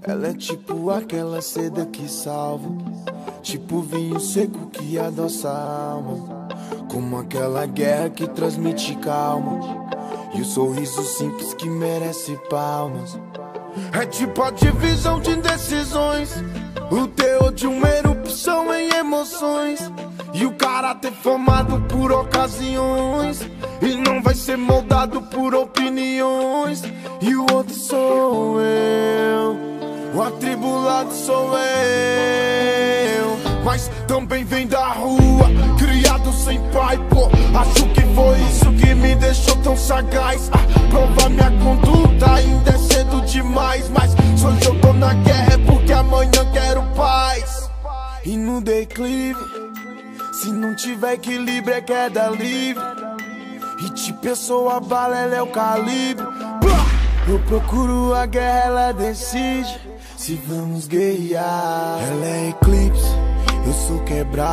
Ela é tipo aquela seda que salva, tipo vinho seco que adoça a alma, como aquela guerra que transmite calma, e o sorriso simples que merece palmas. É tipo a divisão de indecisões, o teor de uma erupção em emoções, e o caráter formado por ocasiões, e não vai ser moldado por opiniões. E o outro sou eu, o atribulado sou eu, mas também vem da rua, criado sem pai, pô. Acho que foi isso que me deixou tão sagaz. Provar minha conduta ainda é cedo demais, mas se hoje eu tô na guerra é porque amanhã quero paz. E no declive, se não tiver equilíbrio é queda livre, e tipo eu sou a bala, ela é o calibre. Eu procuro a guerra, ela decide se vamos guerrear. Ela é eclipse, eu sou quebrado.